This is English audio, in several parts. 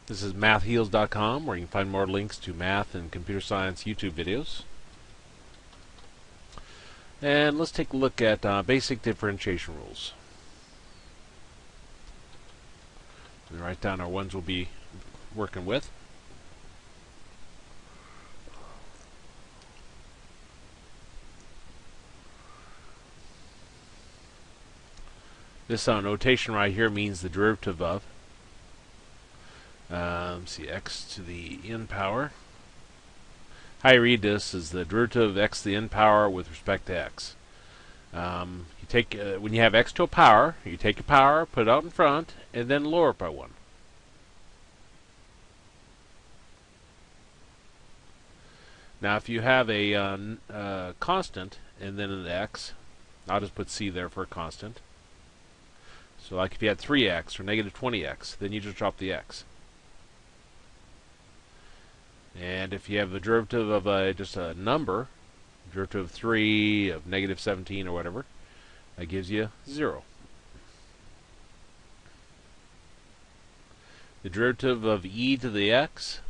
This is mathheals.com, where you can find more links to math and computer science YouTube videos. And let's take a look at basic differentiation rules. And write down our ones we'll be working with. This notation right here means the derivative of see, x to the n power. How you read this is the derivative of x to the n power with respect to x. You take when you have x to a power, you take a power, put it out in front, and then lower it by 1. Now, if you have a constant and then an x, I'll just put c there for a constant. So, like if you had 3x or negative 20x, then you just drop the x. And if you have the derivative of just a number, derivative of 3, of negative 17 or whatever, that gives you 0. The derivative of e to the x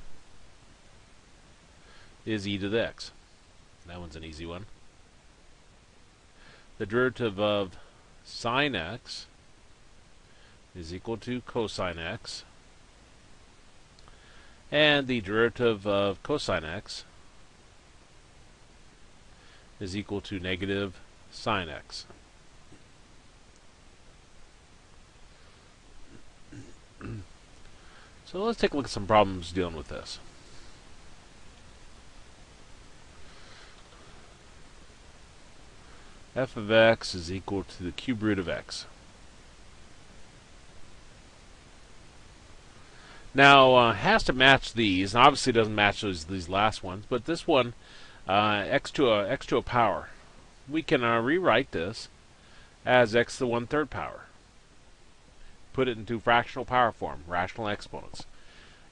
is e to the x. That one's an easy one. The derivative of sine x is equal to cosine x. And the derivative of cosine x is equal to negative sine x. So let's take a look at some problems dealing with this. F of x is equal to the cube root of x. Now, has to match these. Obviously, it doesn't match these last ones, but this one, x to a power, we can rewrite this as x to the 1/3 power. Put it into fractional power form, rational exponents,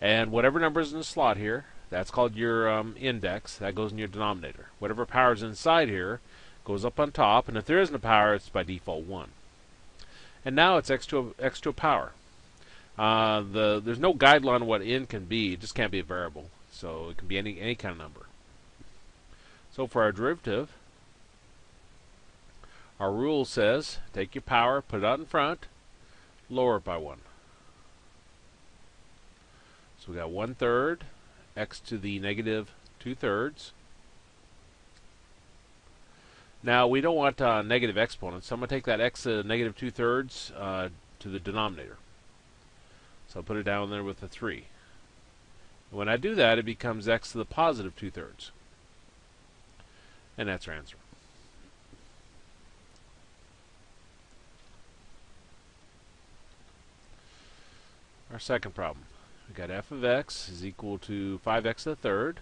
and whatever number is in the slot here, that's called your index. That goes in your denominator. Whatever power is inside here goes up on top, and if there isn't a power, it's by default 1. And now it's x to a power. There's no guideline on what n can be. It just can't be a variable. So it can be any kind of number. So for our derivative, our rule says take your power, put it out in front, lower it by 1. So we got 1/3 x to the negative 2/3. Now we don't want negative exponents, so I'm going to take that x to the negative 2/3 to the denominator. So I'll put it down there with a 3. And when I do that, it becomes x to the positive 2/3. And that's our answer. Our second problem. We got f of x is equal to 5x to the third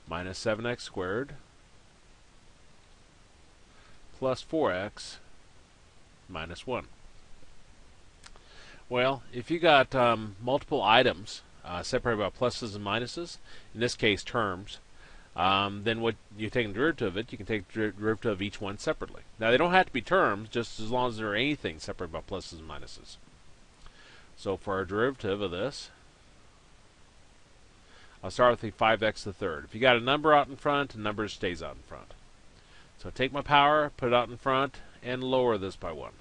minus 7x squared plus 4x minus 1. Well, if you got multiple items separated by pluses and minuses, in this case terms, then what you take a derivative of it, you can take the derivative of each one separately. Now they don't have to be terms, just as long as there are anything separated by pluses and minuses. So for our derivative of this, I'll start with the 5x to the third. If you got a number out in front, the number stays out in front. So take my power, put it out in front, and lower this by 1.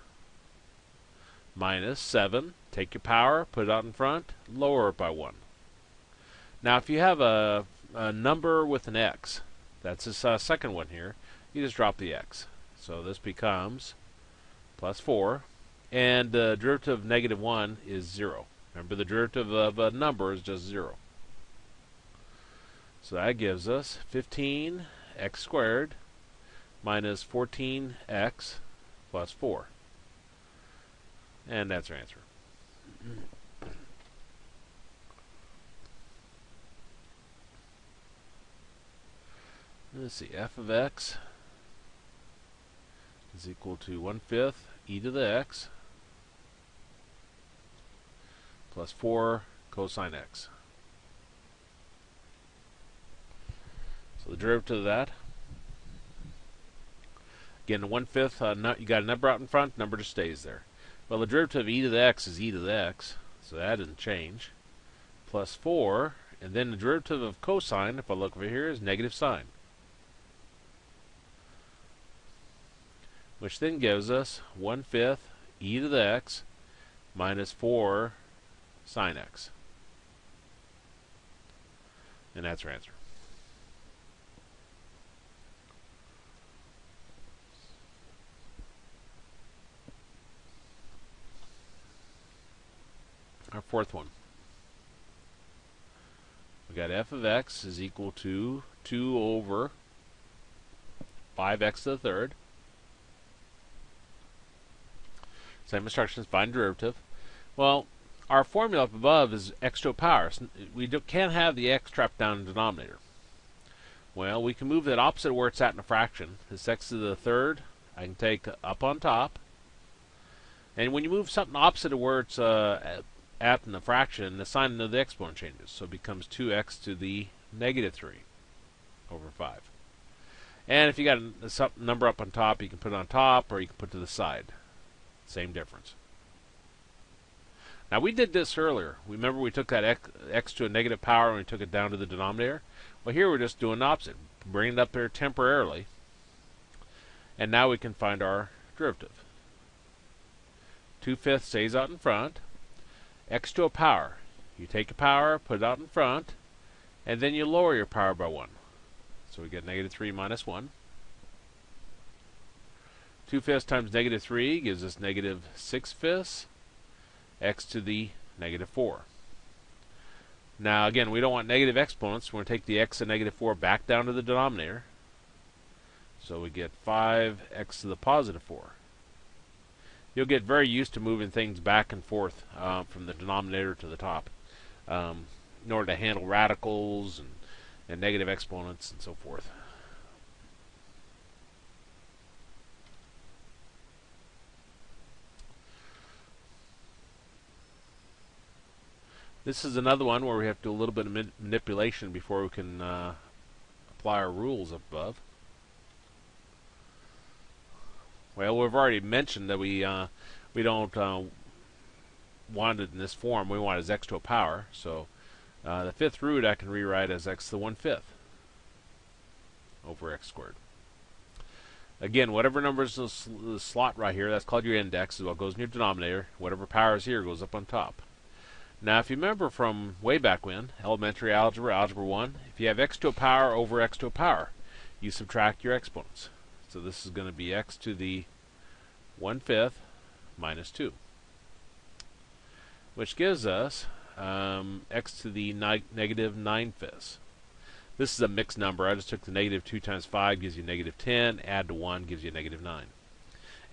Minus 7, take your power, put it out in front, lower it by 1. Now if you have a number with an x, that's this second one here, you just drop the x. So this becomes plus 4, and the derivative of negative 1 is 0. Remember, the derivative of a number is just 0. So that gives us 15x squared minus 14x plus 4. And that's our answer. Let's see, f of x is equal to 1/5 e to the x plus 4 cosine x. So the derivative of that, again, 1/5, you got a number out in front, number just stays there. Well, the derivative of e to the x is e to the x, so that doesn't change. Plus 4, and then the derivative of cosine, if I look over here, is negative sine. Which then gives us 1/5 e to the x minus 4 sine x. And that's our answer. Our fourth one. We got f of x is equal to 2 over 5x to the third. Same instructions, find derivative. Well, our formula up above is x to a power. So we can't have the x trapped down in the denominator. Well, we can move that opposite of where it's at in a fraction. This x to the third, I can take up on top. And when you move something opposite of where it's at in the fraction, the sign of the exponent changes. So it becomes 2x to the negative 3 over 5. And if you got a number up on top, you can put it on top or you can put it to the side. Same difference. Now we did this earlier. Remember we took that x to a negative power and we took it down to the denominator? Well, here we're just doing the opposite. Bringing it up there temporarily. And now we can find our derivative. 2/5 stays out in front. X to a power. You take a power, put it out in front, and then you lower your power by 1. So we get negative 3 minus 1. 2/5 times negative 3 gives us negative 6/5. X to the negative 4. Now again, we don't want negative exponents. We're going to take the x and negative 4 back down to the denominator. So we get 5x to the positive 4. You'll get very used to moving things back and forth from the denominator to the top in order to handle radicals and negative exponents and so forth. This is another one where we have to do a little bit of manipulation before we can apply our rules up above. Well, we've already mentioned that we don't want it in this form. We want it as x to a power. So the fifth root I can rewrite as x to the 1/5 over x squared. Again, whatever number is in the slot right here, that's called your index, is what goes in your denominator. Whatever power is here goes up on top. Now, if you remember from way back when, elementary algebra, algebra 1, if you have x to a power over x to a power, you subtract your exponents. So this is going to be x to the 1/5 minus 2, which gives us x to the negative 9/5. This is a mixed number. I just took the negative 2 times 5 gives you negative 10, add to 1 gives you negative 9.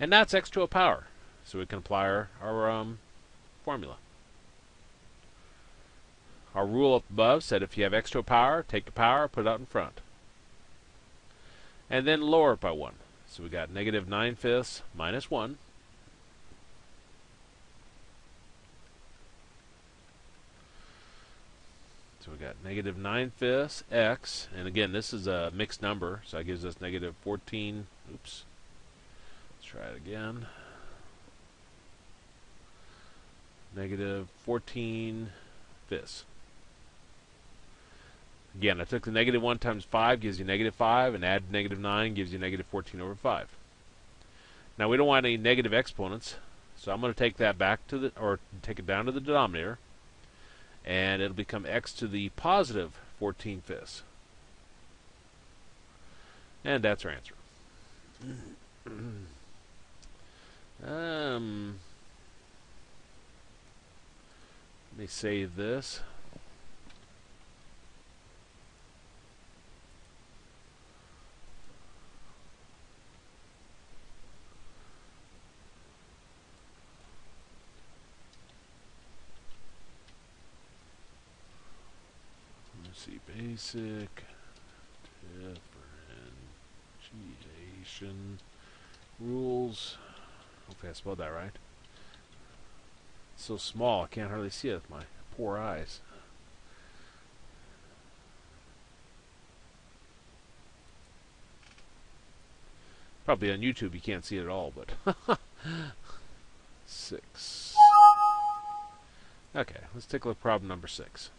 And that's x to a power. So we can apply our formula. Our rule up above said if you have x to a power, take the power, put it out in front. And then lower it by 1. So we got negative 9/5 minus 1. So we got negative 9/5 x. And again, this is a mixed number, so that gives us negative 14. Oops. Let's try it again. Negative 14/5. Again, I took the negative 1 times 5 gives you negative 5, and add negative 9 gives you negative 14 over 5. Now we don't want any negative exponents, so I'm going to take that back to or take it down to the denominator, and it'll become x to the positive 14/5. And that's our answer. Let me save this. Basic differentiation rules. Hopefully I spelled that right. It's so small I can't hardly see it with my poor eyes. Probably on YouTube you can't see it at all, but 6. Okay, let's take a look at problem number 6.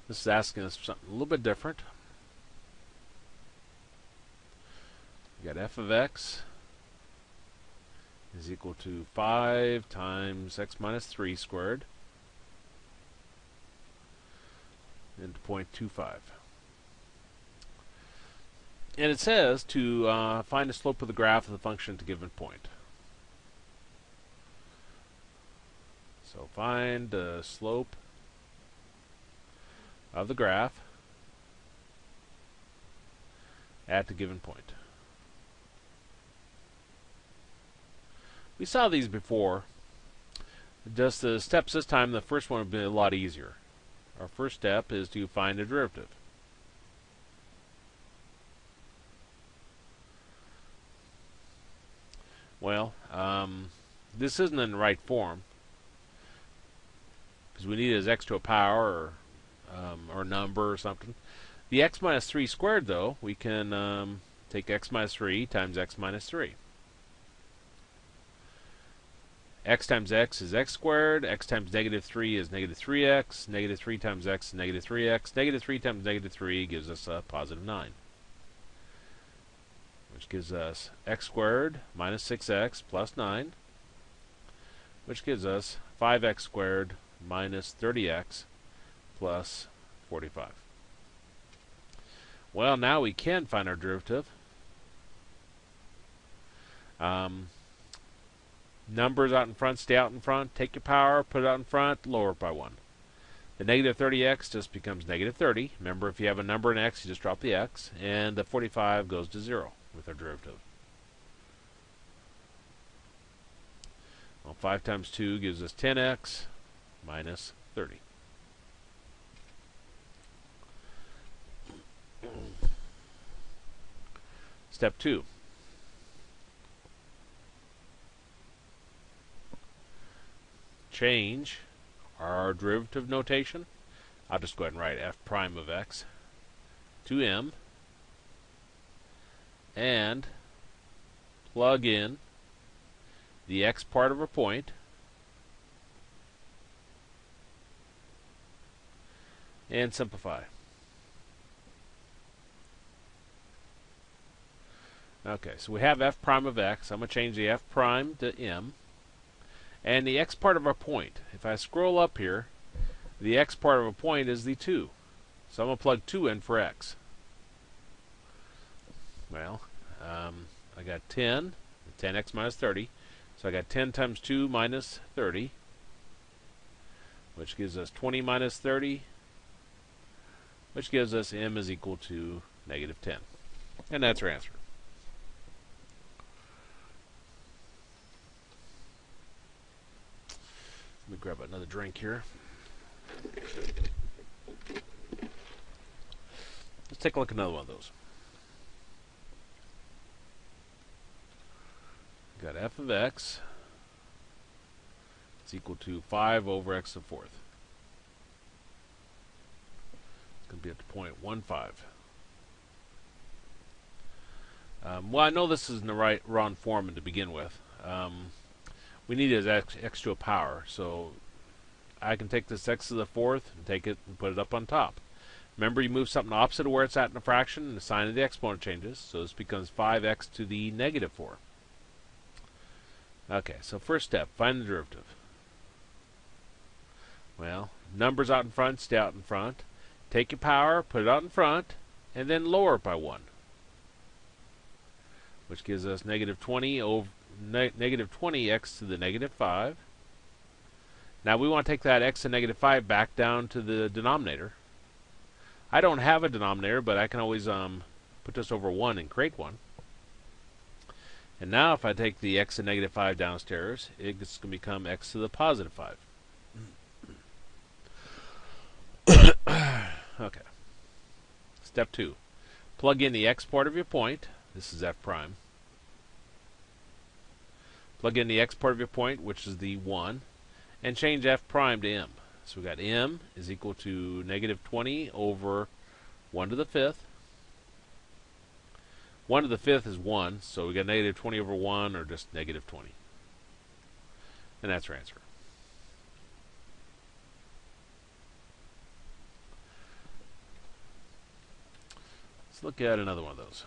This is asking us for something a little bit different. We got f of x is equal to 5 times x minus 3 squared into 0.25. And it says to find the slope of the graph of the function at a given point. So find the slope of the graph at the given point. We saw these before. Just the steps this time, the first one would be a lot easier. Our first step is to find the derivative. Well, this isn't in the right form because we need it as x to a power or number or something. The x minus 3 squared, though, we can take x minus 3 times x minus 3. X times x is x squared. X times negative 3 is negative 3x. Negative 3 times x is negative 3x. Negative 3 times negative 3 gives us a positive 9. Which gives us x squared minus 6x plus 9. Which gives us 5x squared minus 30x plus 45. Well, now we can find our derivative. Numbers out in front, stay out in front. Take your power, put it out in front, lower it by 1. The negative 30x just becomes negative 30. Remember, if you have a number in x, you just drop the x. And the 45 goes to 0 with our derivative. Well, 5 times 2 gives us 10x minus 30. Step 2. Change our derivative notation. I'll just go ahead and write f prime of x to m and plug in the x part of a point and simplify. Okay, so we have f prime of x. I'm going to change the f prime to m. And the x part of our point, if I scroll up here, the x part of a point is the 2. So I'm going to plug 2 in for x. Well, I got 10, 10x minus 30. So I got 10 times 2 minus 30, which gives us 20 minus 30, which gives us m is equal to negative 10. And that's our answer. Let me grab another drink here. Let's take a look at another one of those. Got f of x is equal to 5 over x to the 4th. It's going to be at the 0.15. Well, I know this is in the wrong form to begin with. We need it as x to a power, so I can take this x to the 4th and take it and put it up on top. Remember, you move something opposite of where it's at in a fraction, and the sign of the exponent changes, so this becomes 5x to the negative 4. Okay, so first step, find the derivative. Well, numbers out in front, stay out in front. Take your power, put it out in front, and then lower it by 1. Which gives us negative 20 over negative 20x to the negative 5. Now we want to take that x to negative 5 back down to the denominator. I don't have a denominator, but I can always put this over 1 and create one. And now if I take the x to negative 5 downstairs, it's going to become x to the positive 5. Okay. Step 2. Plug in the x part of your point. This is f prime. Plug in the x part of your point, which is the 1, and change f prime to m. So we got m is equal to negative 20 over 1 to the 5th, 1 to the 5th is 1, so we got negative 20 over 1, or just negative 20. And that's our answer. Let's look at another one of those.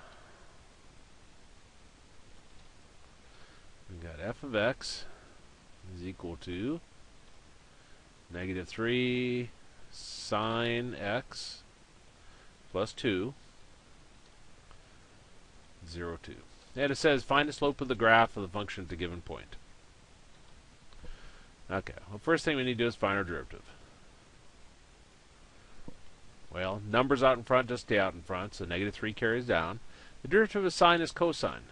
We've got f of x is equal to negative 3 sine x plus 2, 0, 2. And it says find the slope of the graph of the function at a given point. Okay, well, first thing we need to do is find our derivative. Well, numbers out in front just stay out in front, so negative 3 carries down. The derivative of sine is cosine.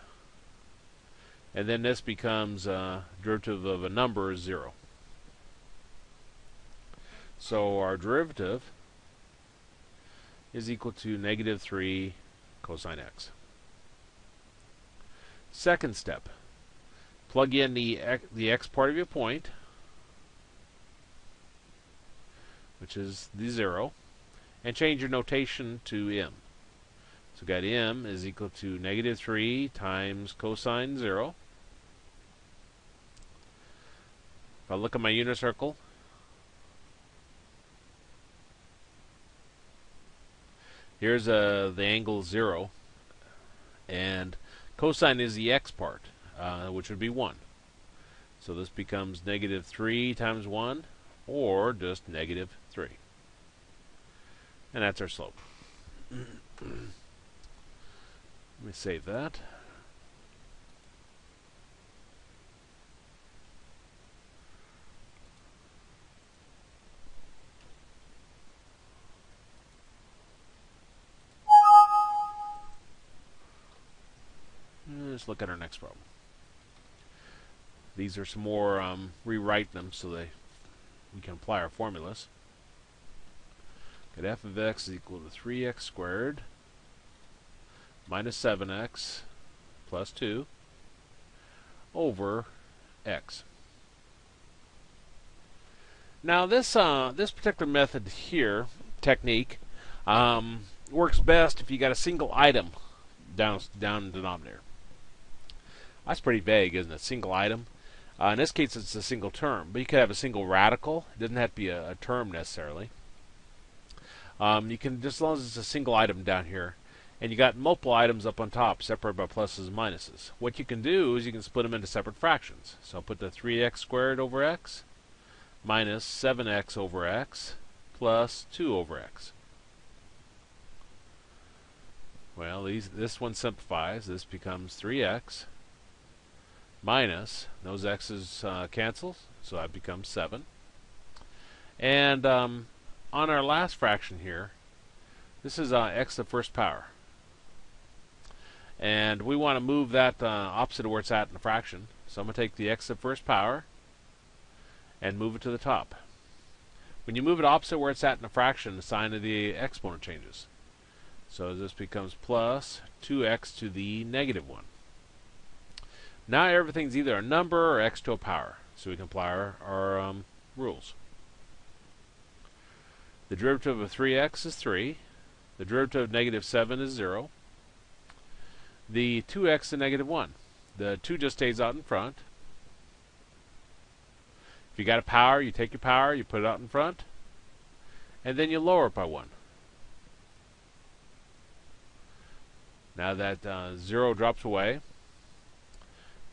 And then this becomes derivative of a number is 0. So our derivative is equal to negative 3 cosine x. Second step, plug in the x part of your point, which is the 0, and change your notation to m. So we got m is equal to negative 3 times cosine 0. If I look at my unit circle, here's the angle 0, and cosine is the x part, which would be 1. So this becomes negative 3 times 1, or just negative 3. And that's our slope. Let me save that. Let's look at our next problem. These are some more rewriting them so we can apply our formulas. Get f of x is equal to 3x squared minus 7x plus 2 over x. Now this particular method here, technique, works best if you got a single item down in the denominator. That's pretty vague, isn't it? Single item. In this case, it's a single term, but you could have a single radical. It doesn't have to be a term necessarily. You can, just as long as it's a single item down here, and you got multiple items up on top, separated by pluses and minuses. What you can do is you can split them into separate fractions. So I'll put the 3x squared over x minus 7x over x plus 2 over x. Well, this one simplifies. This becomes 3x minus, those x's cancel, so that becomes 7. And on our last fraction here, this is x to the first power. And we want to move that opposite of where it's at in the fraction. So I'm going to take the x to the first power and move it to the top. When you move it opposite where it's at in the fraction, the sign of the exponent changes. So this becomes plus 2x to the negative 1. Now everything's either a number or x to a power. So we can apply our rules. The derivative of 3x is 3. The derivative of negative 7 is 0. The 2x to negative 1. The 2 just stays out in front. If you got a power, you take your power, you put it out in front, and then you lower it by 1. Now that 0 drops away.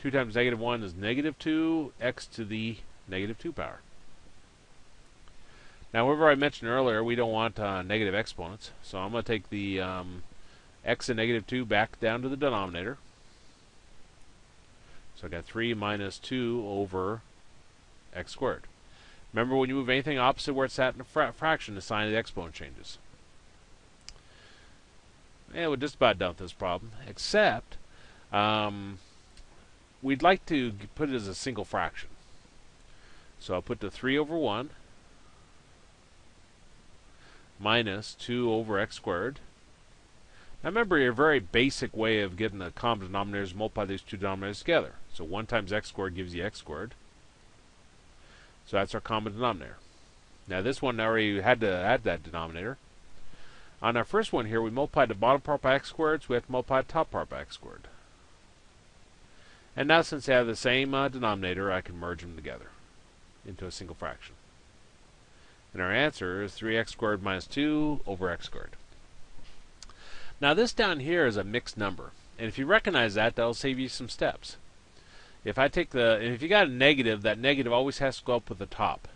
2 times negative 1 is negative 2, x to the negative 2 power. Now, whatever I mentioned earlier, we don't want negative exponents, so I'm going to take the x and negative 2 back down to the denominator. So I got 3 minus 2 over x squared. Remember, when you move anything opposite where it's at in a fraction, the sign of the exponent changes. And we're just about done with this problem, except we'd like to put it as a single fraction. So I'll put the 3 over 1 minus 2 over x squared. Now remember, your very basic way of getting a common denominator is multiply these two denominators together. So 1 times x squared gives you x squared. So that's our common denominator. Now this one already had to add that denominator. On our first one here, we multiplied the bottom part by x squared, so we have to multiply the top part by x squared. And now since they have the same denominator, I can merge them together into a single fraction. And our answer is 3x squared minus 2 over x squared. Now this down here is a mixed number. And if you recognize that, that'll save you some steps. If you got a negative, that negative always has to go up with the top.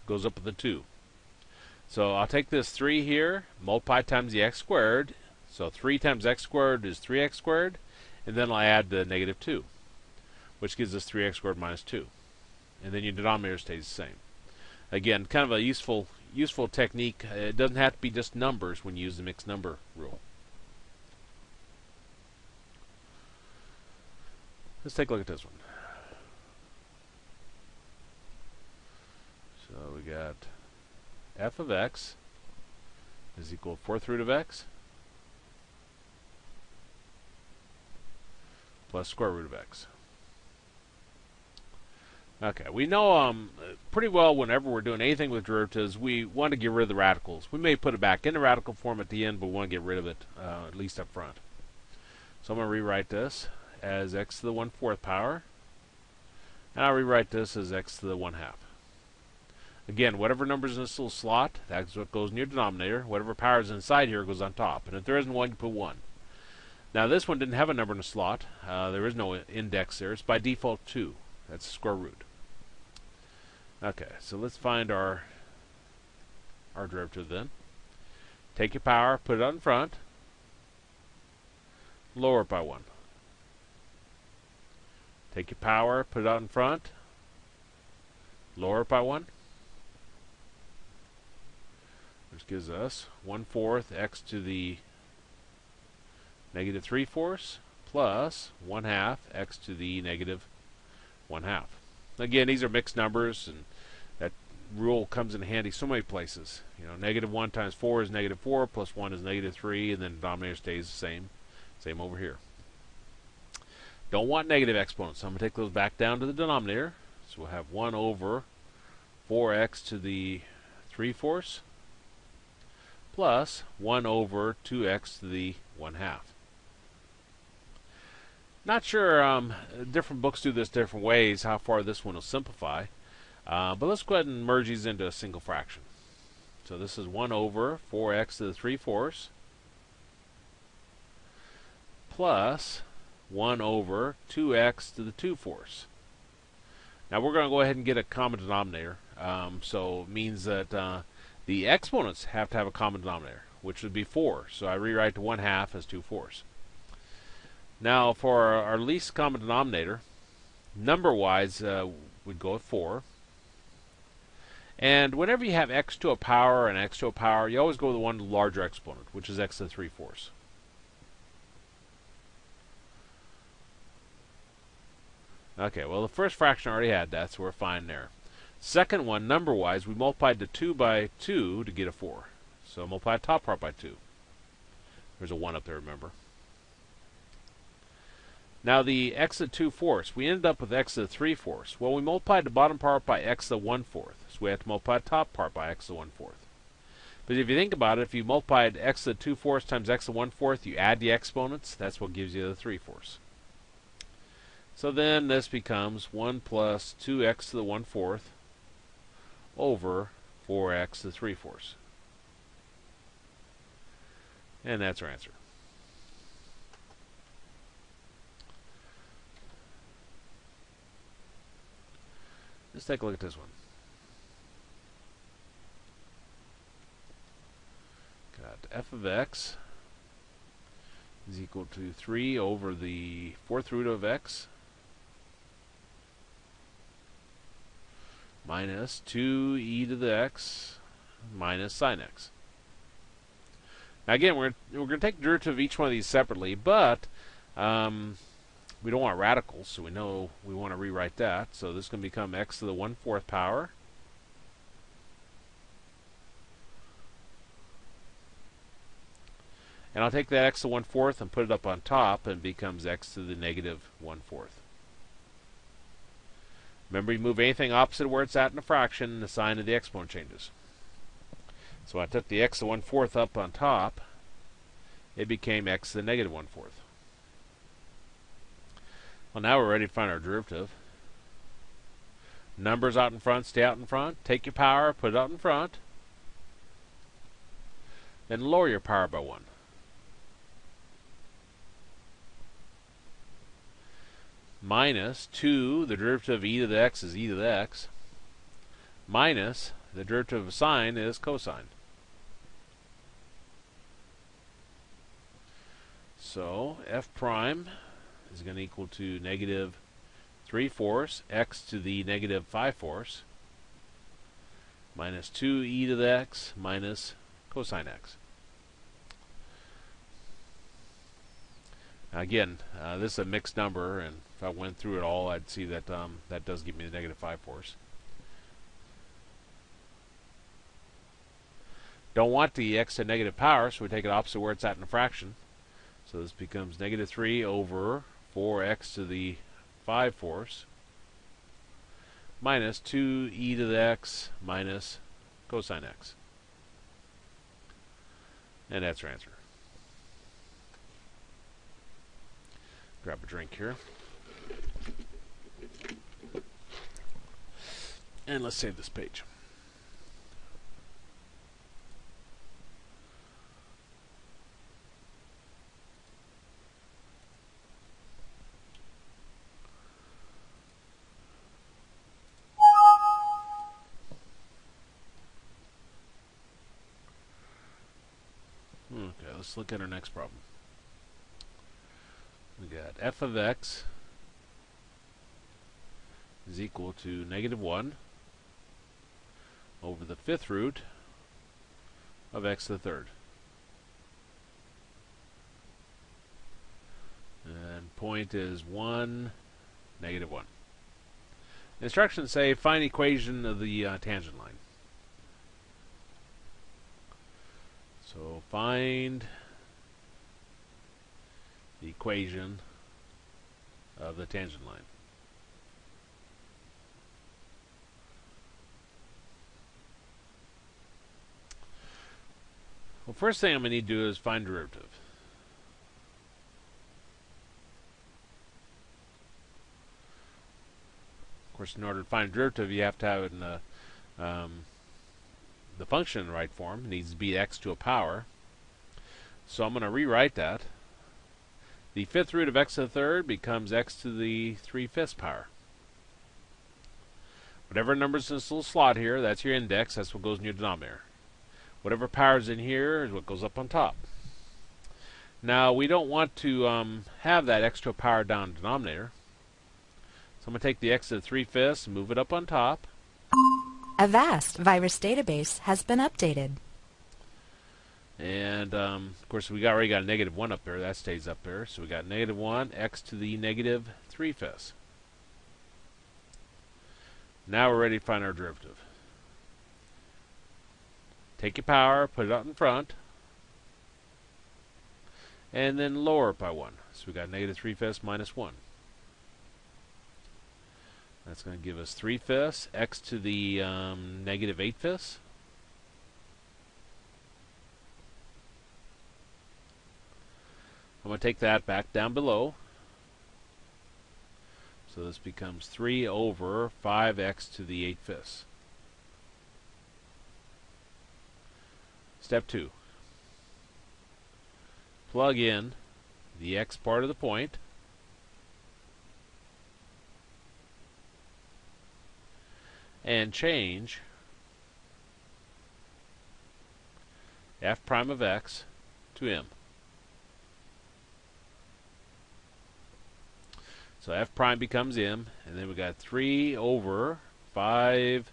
It goes up with the 2. So I'll take this 3 here, multiply times the x squared. So 3 times x squared is 3x squared. And then I'll add the negative 2, which gives us 3x squared minus 2. And then your denominator stays the same. Again, kind of a useful technique. It doesn't have to be just numbers when you use the mixed number rule. Let's take a look at this one. So we got f of x is equal to 4th root of x plus square root of x. Okay, we know pretty well whenever we're doing anything with derivatives, we want to get rid of the radicals. We may put it back in the radical form at the end, but we want to get rid of it at least up front. So I'm going to rewrite this as x to the 1/4 power, and I'll rewrite this as x to the 1/2. Again, whatever number's in this little slot, that's what goes in your denominator. Whatever power is inside here goes on top. And if there isn't one, you put 1. Now this one didn't have a number in the slot. There is no index there. It's by default 2. That's the square root. Okay, so let's find our derivative then. Take your power, put it out in front, lower it by 1. Take your power, put it out in front, lower it by 1. Which gives us 1/4 x to the negative 3/4 plus 1/2 x to the negative 1/2. Again, these are mixed numbers, and that rule comes in handy so many places. You know, negative 1 times 4 is negative 4, plus 1 is negative 3, and then the denominator stays the same. Same over here. Don't want negative exponents, so I'm going to take those back down to the denominator. So we'll have 1 over 4x to the 3/4 plus 1 over 2x to the 1/2. Not sure, different books do this different ways, how far this one will simplify. But let's go ahead and merge these into a single fraction. So this is 1 over 4x to the 3/4 plus 1 over 2x to the 2/4. Now we're going to go ahead and get a common denominator. So it means that the exponents have to have a common denominator, which would be 4. So I rewrite the 1/2 as 2/4. Now for our least common denominator, number-wise, we'd go with 4. And whenever you have x to a power and x to a power, you always go with the one larger exponent, which is x to the 3/4. Okay, well the first fraction already had that, so we're fine there. Second one, number-wise, we multiplied the 2 by 2 to get a 4. So multiply the top part by 2. There's a 1 up there, remember. Now the x to the 2/4, we ended up with x to the 3/4. Well, we multiplied the bottom part by x to the 1/4. So we have to multiply the top part by x to the 1/4. But if you think about it, if you multiplied x to the 2/4 times x to the 1/4, you add the exponents, that's what gives you the 3/4. So then this becomes 1 plus 2x to the 1/4 over 4x to the 3/4. And that's our answer. Let's take a look at this one. Got f of x is equal to 3 over the 4th root of x minus 2e to the x minus sine x. Now again, we're going to take the derivative of each one of these separately, but we don't want radicals, so we know we want to rewrite that. So this is going to become x to the 1/4 power and I'll take that x to the 1/4 and put it up on top, and it becomes x to the negative 1/4. Remember, you move anything opposite where it's at in a fraction, the sign of the exponent changes. So I took the x to the 1/4 up on top. It became x to the negative 1/4. Well, now we're ready to find our derivative. Numbers out in front, stay out in front. Take your power, put it out in front. Then lower your power by 1. Minus 2, the derivative of e to the x is e to the x. Minus, the derivative of sine is cosine. So f prime is going to equal to negative 3/4 x to the negative 5/4 minus 2e to the x minus cosine x. Now again, this is a mixed number, and if I went through it all, I'd see that that does give me the negative 5/4. Don't want the x to negative power, so we take it opposite where it's at in a fraction. So this becomes negative 3 over 4x to the 5/4 minus 2e to the x minus cosine x. And that's our answer. Grab a drink here. And let's save this page. Okay, let's look at our next problem. We got f of x is equal to negative 1 over the 5th root of x to the 3rd. And point is 1, negative 1. Instructions say find equation of the tangent line. So find the equation of the tangent line. Well, first thing I'm going to need to do is find derivative. Of course, in order to find derivative, you have to have it in the function in the right form. It needs to be x to a power. So I'm going to rewrite that. The 5th root of x to the 3rd becomes x to the 3/5 power. Whatever number's in this little slot here, that's your index. That's what goes in your denominator. Whatever power's in here is what goes up on top. Now, we don't want to have that extra power down in the denominator. So I'm going to take the x to the 3/5 and move it up on top. A vast virus database has been updated. And, of course, we already got a negative 1 up there. That stays up there. So we got negative 1, x to the negative 3/5. Now we're ready to find our derivative. Take your power, put it out in front, and then lower it by 1. So we got negative 3/5 minus 1. That's going to give us 3/5, x to the negative 8/5. I'm going to take that back down below. So this becomes 3 over 5x to the 8/5. Step 2. Plug in the x part of the point. And change f prime of x to m. So f prime becomes m, and then we got 3 over 5,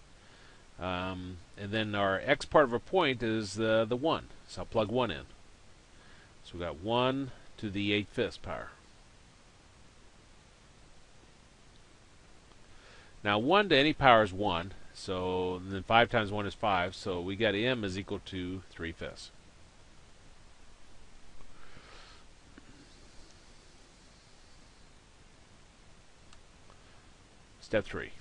and then our x part of our point is the 1. So I'll plug 1 in. So we got 1 to the 8/5 power. Now 1 to any power is 1, so then 5 times 1 is 5, so we got m is equal to 3/5. Step 3.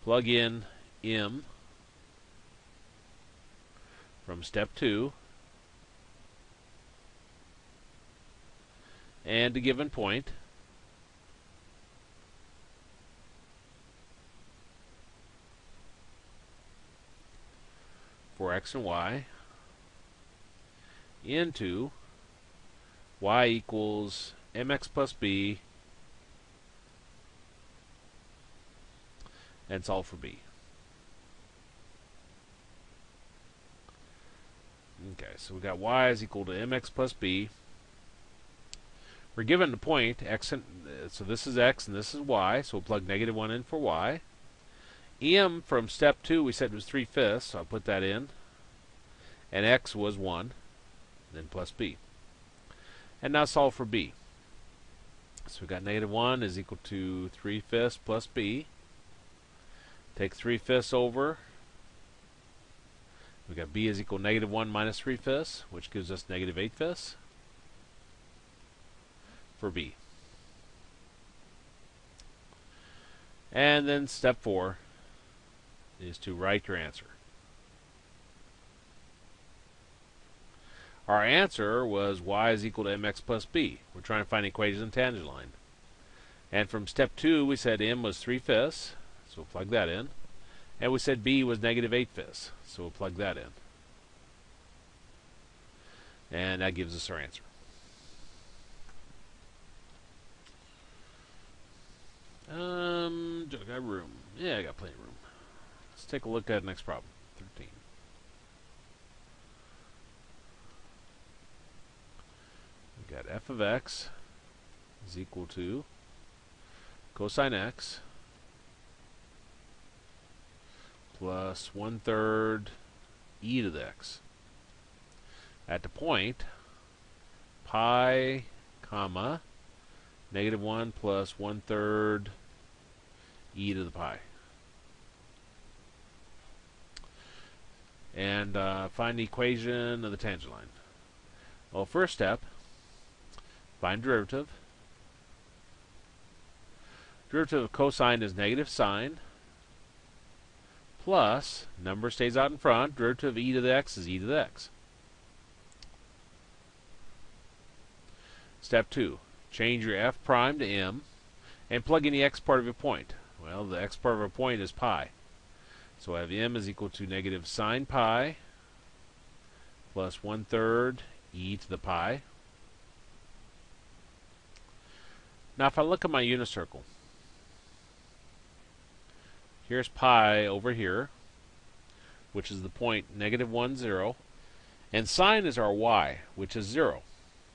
Plug in m from step 2 and a given point, for x and y, into y equals mx plus b, and solve for b. Okay, so we got y is equal to mx plus b. We're given the point x, and so this is x and this is y, so we'll plug -1 in for y. M from step 2 we said was 3/5, so I'll put that in. And x was 1, then plus b. And now solve for b. So we got -1 is equal to 3/5 plus b. Take 3/5 over. We got b is equal to -1 minus 3/5, which gives us -8/5 for b. And then step 4 is to write your answer. Our answer was y is equal to mx plus b. We're trying to find equations in tangent line. And from step 2 we said m was 3/5, so we'll plug that in. And we said b was -8/5, so we'll plug that in. And that gives us our answer. Do I got room? Yeah, I got plenty of room. Let's take a look at the next problem. 13. We got f of x is equal to cosine x plus 1/3 e to the x. At the point pi, comma, -1 plus 1/3 e to the pi. And find the equation of the tangent line. Well, first step, find derivative. Derivative of cosine is negative sine, plus, number stays out in front, derivative of e to the x is e to the x. Step 2, change your f prime to m, and plug in the x part of your point. Well, the x part of our point is pi. So I have m is equal to negative sine pi plus 1/3 e to the pi. Now if I look at my unit circle, here's pi over here, which is the point -1, 0. And sine is our y, which is 0.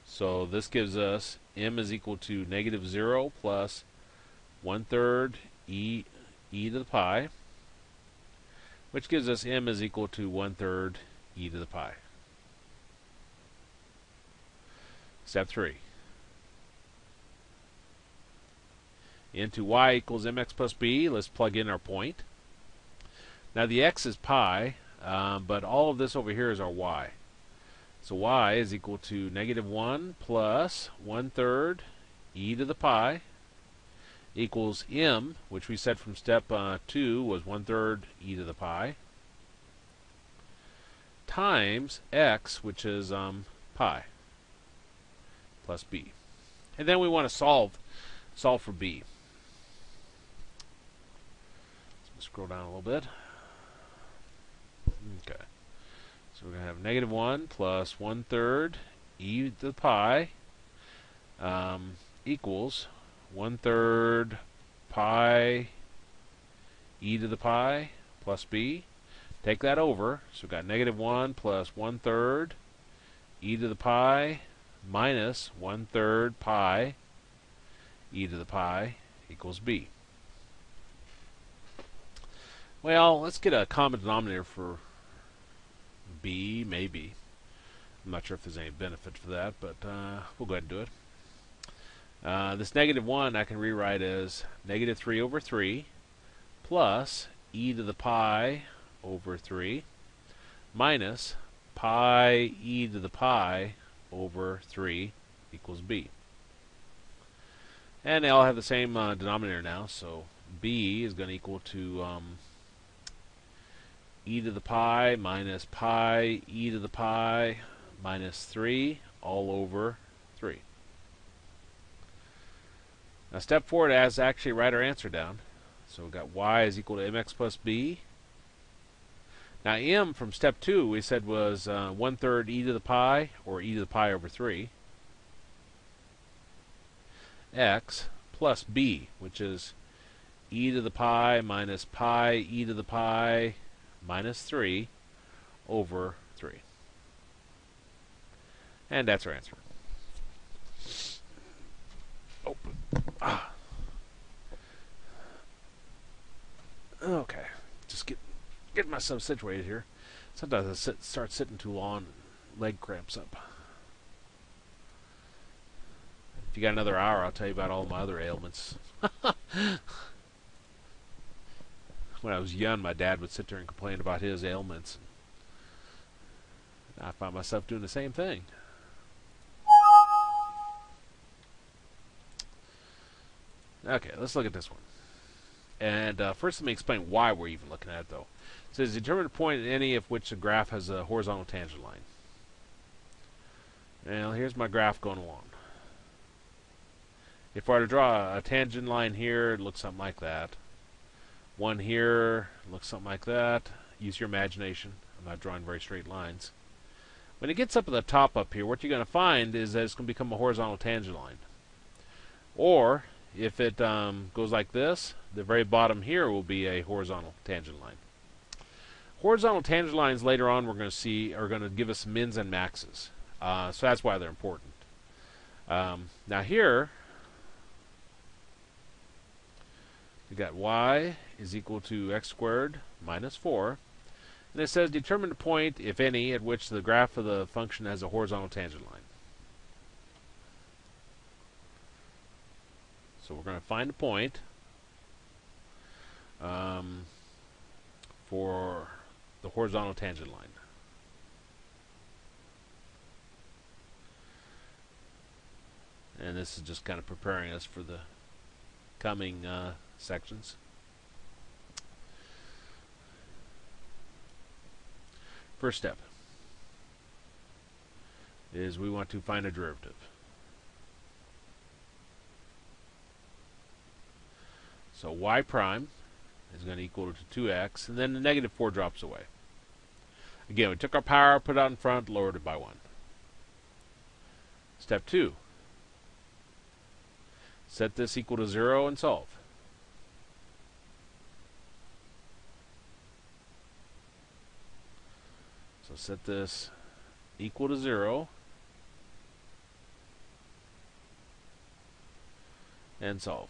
So this gives us m is equal to -0 plus 1/3 e to the pi, which gives us m is equal to 1/3 e to the pi. Step 3. Into y equals mx plus b, let's plug in our point. Now the x is pi, but all of this over here is our y. So y is equal to -1 plus 1/3 e to the pi equals m, which we said from step 2 was 1/3 e to the pi, times x, which is pi, plus b. And then we want to solve for b. Let's scroll down a little bit. Okay. So we're going to have -1 plus 1/3 e to the pi equals 1/3 pi e to the pi plus b. Take that over. So we've got -1 plus 1/3 e to the pi minus 1/3 pi e to the pi equals b. Well, let's get a common denominator for b, maybe. I'm not sure if there's any benefit for that, but we'll go ahead and do it. This -1 I can rewrite as -3 over 3 plus e to the pi over 3 minus pi e to the pi over 3 equals b. And they all have the same denominator now, so b is going to equal to e to the pi minus pi e to the pi minus 3 all over 3. Now step 4 is actually write our answer down. So we've got y is equal to mx plus b. Now m from step 2 we said was 1/3 e to the pi, or e to the pi over 3, x plus b, which is e to the pi minus pi e to the pi minus 3 over 3. And that's our answer. Open. Okay, just get myself situated here. Sometimes I start sitting too long and leg cramps up. If you got another hour, I'll tell you about all my other ailments. When I was young, my dad would sit there and complain about his ailments. I find myself doing the same thing. Okay, let's look at this one. And first let me explain why we're even looking at it, though. It says determine a point in any of which the graph has a horizontal tangent line. Well, here's my graph going along. If I were to draw a tangent line here, it looks something like that. One here looks something like that. Use your imagination. I'm not drawing very straight lines. When it gets up at the top up here, what you're going to find is that it's going to become a horizontal tangent line. Or if it goes like this, the very bottom here will be a horizontal tangent line. Horizontal tangent lines later on we're going to see are going to give us mins and maxes. So that's why they're important. Now here, we got y is equal to x squared minus 4. And it says determine the point, if any, at which the graph of the function has a horizontal tangent line. So we're going to find a point for the horizontal tangent line. And this is just kind of preparing us for the coming sections. First step is we want to find a derivative. So y prime is going to equal to 2x, and then the negative 4 drops away. Again, we took our power, put it out in front, lowered it by 1. Step 2. Set this equal to 0 and solve. So set this equal to 0 and solve.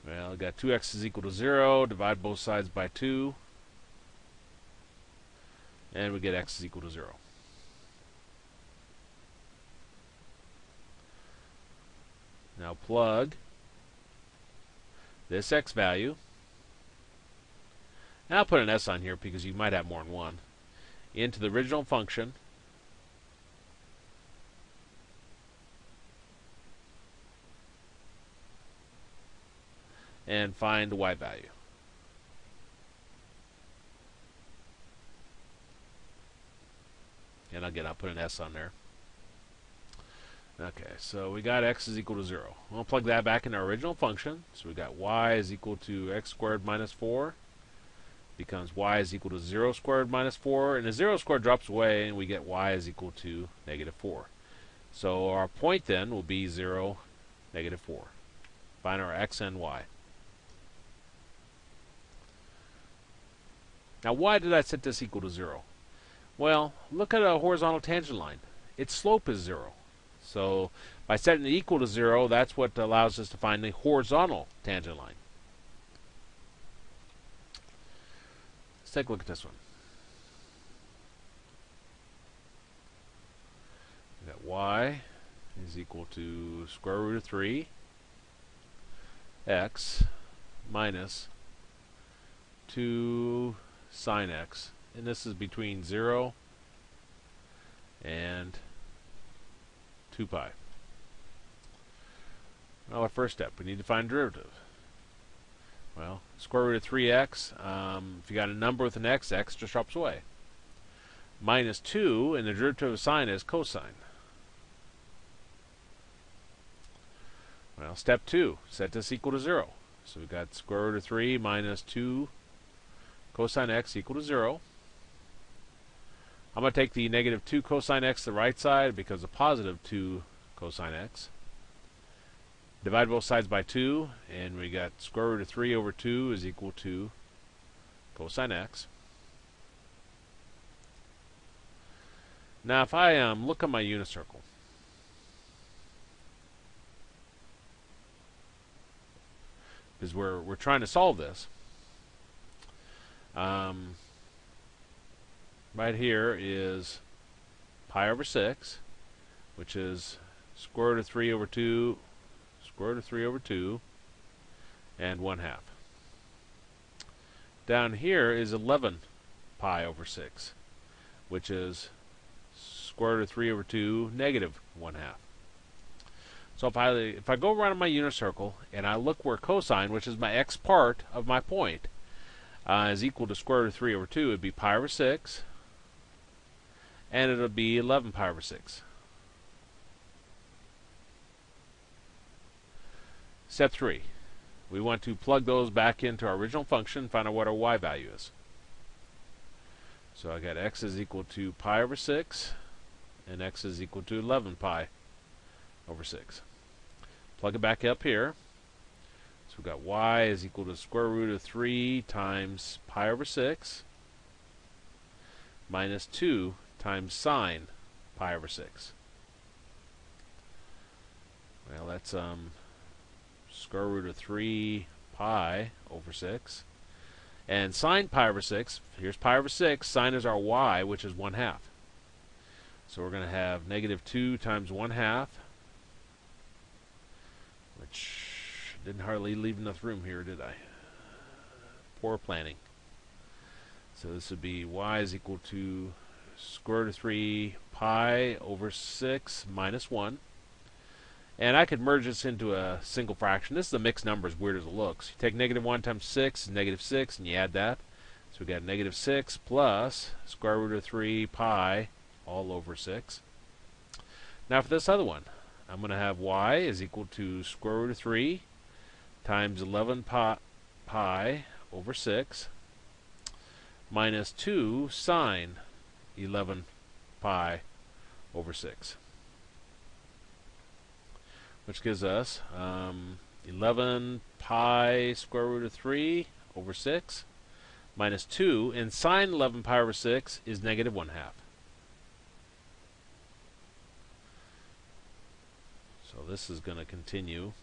Well, we got 2x is equal to 0, divide both sides by 2, and we get x is equal to 0. Now plug this x value, and I'll put an s on here because you might have more than one, into the original function, and find the y value. And again, I'll put an s on there. Okay, so we got x is equal to 0. We'll plug that back in our original function. So we got y is equal to x squared minus 4. Becomes y is equal to 0 squared minus 4. And the 0 squared drops away, and we get y is equal to negative 4. So our point then will be 0, negative 4. Find our x and y. Now, why did I set this equal to 0? Well, look at a horizontal tangent line. Its slope is 0. So by setting it equal to 0, that's what allows us to find the horizontal tangent line. Let's take a look at this one. We got y is equal to square root of 3 x minus 2 sine x, and this is between 0 and 2 pi. Well, our first step, we need to find derivative. Well, square root of 3x, if you got a number with an x, x just drops away. Minus 2, and the derivative of sine is cosine. Well, step 2, set this equal to 0. So we've got square root of 3 minus 2 cosine x equal to 0. I'm going to take the negative 2 cosine x to the right side because of positive 2 cosine x. Divide both sides by 2, and we got square root of 3 over 2 is equal to cosine x. Now if I look at my unit circle, because we're trying to solve this, right here is pi over 6, which is square root of 3 over 2, square root of 3 over 2, and 1/2. Down here is 11 pi over 6, which is square root of 3 over 2, negative 1/2. So if I go around my unit circle and I look where cosine, which is my x part of my point, is equal to square root of 3 over 2, it would be pi over 6, and it will be 11 pi over 6. Step 3. We want to plug those back into our original function and find out what our y value is. So I got x is equal to pi over 6, and x is equal to 11 pi over 6. Plug it back up here. So we've got y is equal to square root of 3 times pi over 6 minus 2 times sine pi over 6. Well, that's square root of 3 pi over 6. And sine pi over 6, here's pi over 6, sine is our y, which is 1/2. So we're going to have negative 2 times 1/2, which didn't hardly leave enough room here, did I? Poor planning. So this would be y is equal to square root of 3 pi over 6 minus 1. And I could merge this into a single fraction. This is a mixed number, as weird as it looks. You take negative 1 times 6 is negative 6, and you add that. So we got negative 6 plus square root of 3 pi all over 6. Now for this other one, I'm going to have y is equal to square root of 3 times 11 pi over 6 minus 2 sine 11 pi over 6. Which gives us 11 pi square root of 3 over 6 minus 2, and sine 11 pi over 6 is negative 1/2. So this is going to continue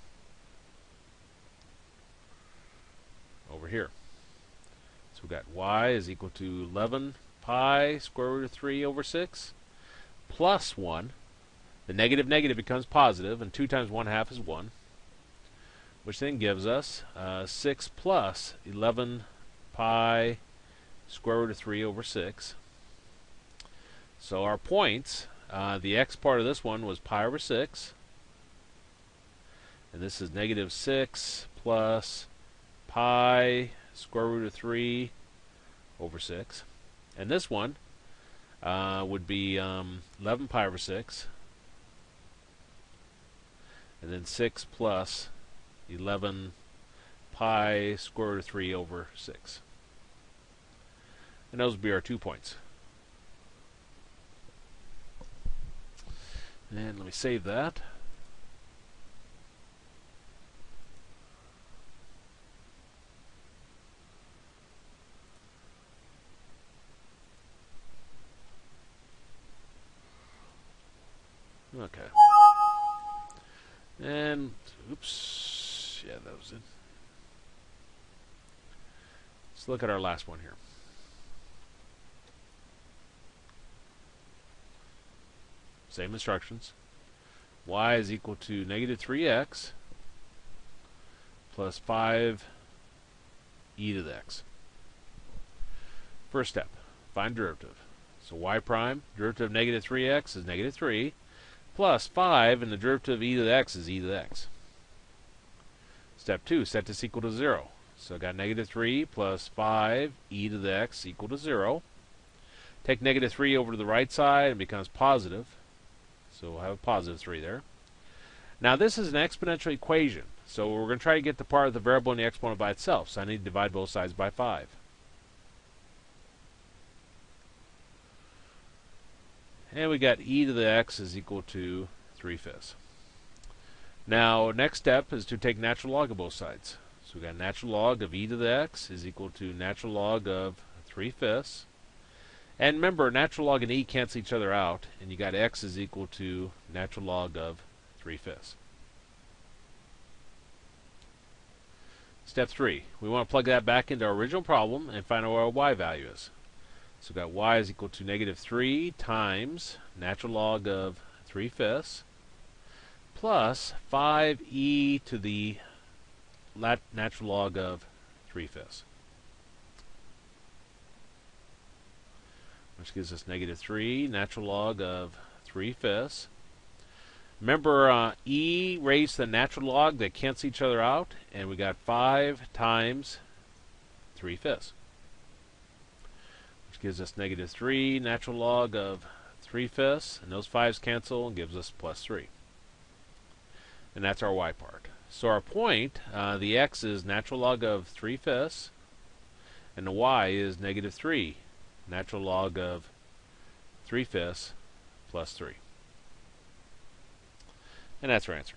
over here. So we've got y is equal to 11 pi square root of 3 over 6 plus 1. The negative negative becomes positive, and 2 times 1/2 is 1, which then gives us 6 plus 11 pi square root of 3 over 6. So our points, the x part of this one was pi over 6, and this is negative 6 plus pi square root of 3 over 6. And this one would be 11 pi over 6. And then 6 plus 11 pi square root of 3 over 6. And those would be our 2 points. And let me save that. Okay. And, oops, yeah, that was it. Let's look at our last one here. Same instructions. Y is equal to negative 3x plus 5 e to the x. First step, find derivative. So y prime, derivative of negative 3x is negative 3. Plus 5, and the derivative of e to the x is e to the x. Step 2, set this equal to 0. So I got negative 3 plus 5 e to the x equal to 0. Take negative 3 over to the right side and it becomes positive. So we'll have a positive 3 there. Now this is an exponential equation. So we're going to try to get the part of the variable and the exponent by itself. So I need to divide both sides by 5. And we got e to the x is equal to 3/5. Now next step is to take natural log of both sides. So we got natural log of e to the x is equal to natural log of 3/5. And remember, natural log and e cancel each other out, and you got x is equal to natural log of 3/5. Step 3, we want to plug that back into our original problem and find out what our y value is. So we got y is equal to negative 3 times natural log of 3/5 plus 5e to the natural log of 3/5. Which gives us negative 3 natural log of 3/5. Remember, e raised to the natural log, they cancel each other out, and we got 5 times 3/5. Which gives us negative 3 natural log of 3/5, and those 5's cancel and gives us plus 3. And that's our y part. So our point, the x is natural log of 3/5, and the y is negative 3 natural log of 3/5 plus 3. And that's our answer.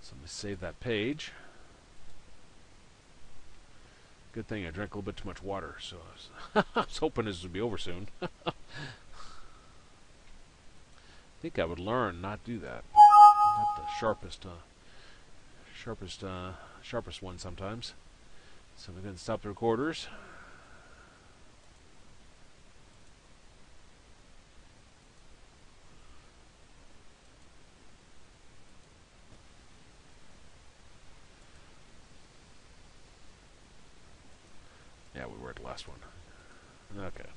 So let me save that page. Good thing I drank a little bit too much water, so I was hoping this would be over soon. I think I would learn not do that. Not the sharpest one sometimes. So we're going to stop the recorders. Yeah, we were at the last one. Okay.